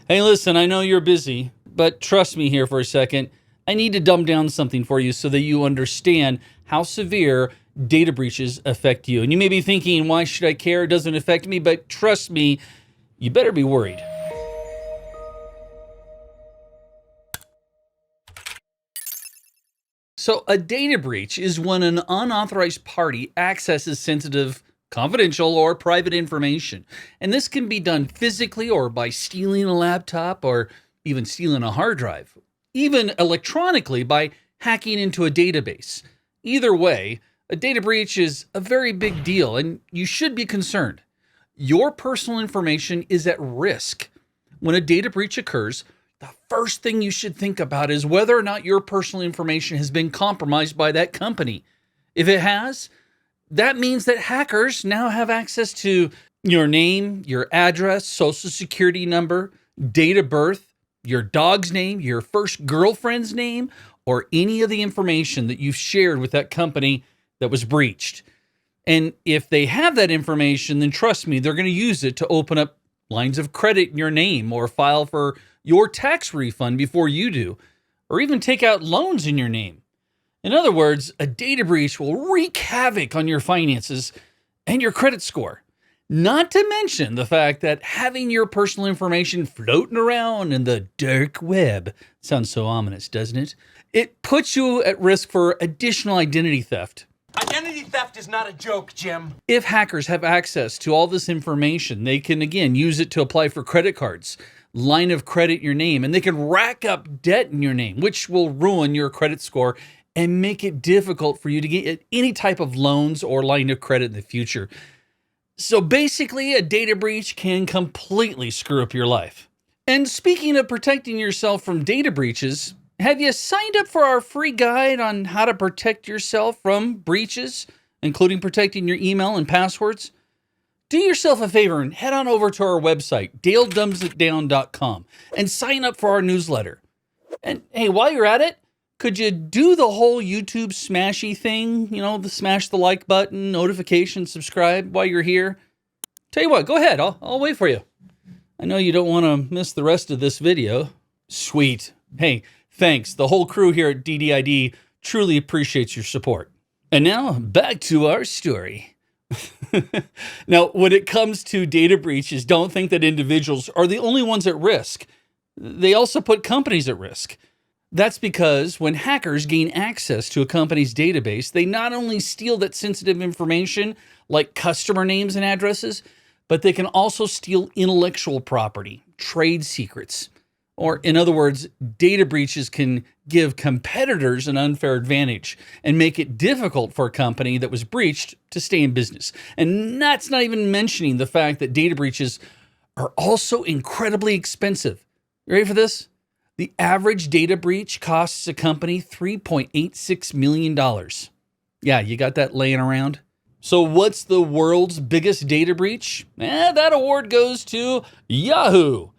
Hey, listen, I know you're busy, but trust me here for a second. I need to dumb down something for you so that you understand how severe data breaches affect you. And you may be thinking, why should I care? It doesn't affect me, but trust me, you better be worried. So, a data breach is when an unauthorized party accesses sensitive, confidential, or private information. And this can be done physically or by stealing a laptop or even stealing a hard drive, even electronically by hacking into a database. Either way, a data breach is a very big deal and you should be concerned. Your personal information is at risk. When a data breach occurs, the first thing you should think about is whether or not your personal information has been compromised by that company. If it has, that means that hackers now have access to your name, your address, social security number, date of birth, your dog's name, your first girlfriend's name, or any of the information that you've shared with that company that was breached. And if they have that information, then trust me, they're going to use it to open up lines of credit in your name or file for your tax refund before you do, or even take out loans in your name. In other words, a data breach will wreak havoc on your finances and your credit score. Not to mention the fact that having your personal information floating around in the dark web sounds so ominous, doesn't it? It puts you at risk for additional identity theft. Identity theft is not a joke, Jim. If hackers have access to all this information, they can again use it to apply for credit cards, line of credit in your name, and they can rack up debt in your name, which will ruin your credit score and make it difficult for you to get any type of loans or line of credit in the future. So basically, a data breach can completely screw up your life. And speaking of protecting yourself from data breaches, have you signed up for our free guide on how to protect yourself from breaches, including protecting your email and passwords? Do yourself a favor and head on over to our website, DaleDumbsItDown.com, and sign up for our newsletter. And hey, while you're at it, could you do the whole YouTube smashy thing? You know, the smash the like button, notification, subscribe while you're here? Tell you what, go ahead. I'll wait for you. I know you don't want to miss the rest of this video. Sweet. Hey, thanks. The whole crew here at DDID truly appreciates your support. And now back to our story. Now, when it comes to data breaches, don't think that individuals are the only ones at risk. They also put companies at risk. That's because when hackers gain access to a company's database, they not only steal that sensitive information like customer names and addresses, but they can also steal intellectual property, trade secrets. Or in other words, data breaches can give competitors an unfair advantage and make it difficult for a company that was breached to stay in business. And that's not even mentioning the fact that data breaches are also incredibly expensive. You ready for this? The average data breach costs a company $3.86 million. Yeah, you got that laying around? So what's the world's biggest data breach? That award goes to Yahoo!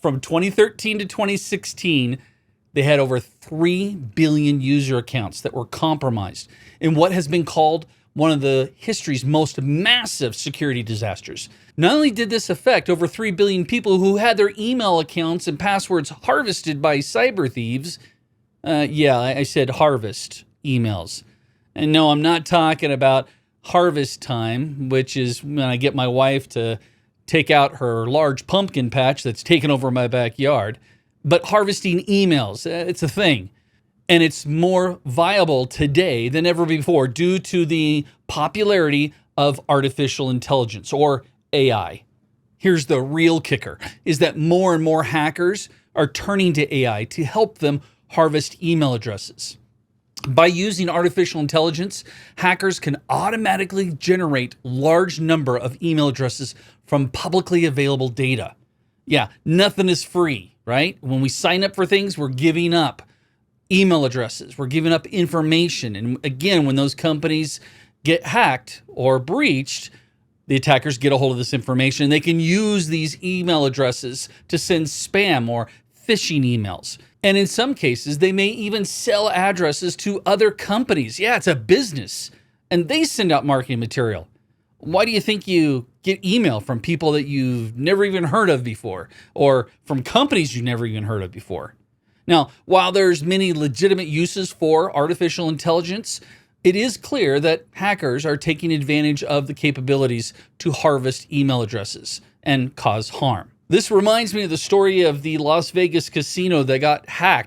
From 2013 to 2016, they had over 3 billion user accounts that were compromised in what has been called one of the history's most massive security disasters. Not only did this affect over 3 billion people who had their email accounts and passwords harvested by cyber thieves, I said harvest emails. And no, I'm not talking about harvest time, which is when I get my wife to take out her large pumpkin patch that's taken over my backyard, but harvesting emails, it's a thing. And it's more viable today than ever before due to the popularity of artificial intelligence, or AI. Here's the real kicker, is that more and more hackers are turning to AI to help them harvest email addresses. By using artificial intelligence, hackers can automatically generate large number of email addresses from publicly available data. Yeah, nothing is free, right? When we sign up for things, we're giving up email addresses, we're giving up information. And again, when those companies get hacked or breached, the attackers get a hold of this information and they can use these email addresses to send spam or phishing emails. And in some cases, they may even sell addresses to other companies. Yeah, it's a business. And they send out marketing material. Why do you think you get email from people that you've never even heard of before, or from companies you've never even heard of before? Now, while there's many legitimate uses for artificial intelligence, it is clear that hackers are taking advantage of the capabilities to harvest email addresses and cause harm. This reminds me of the story of the Las Vegas casino that got hacked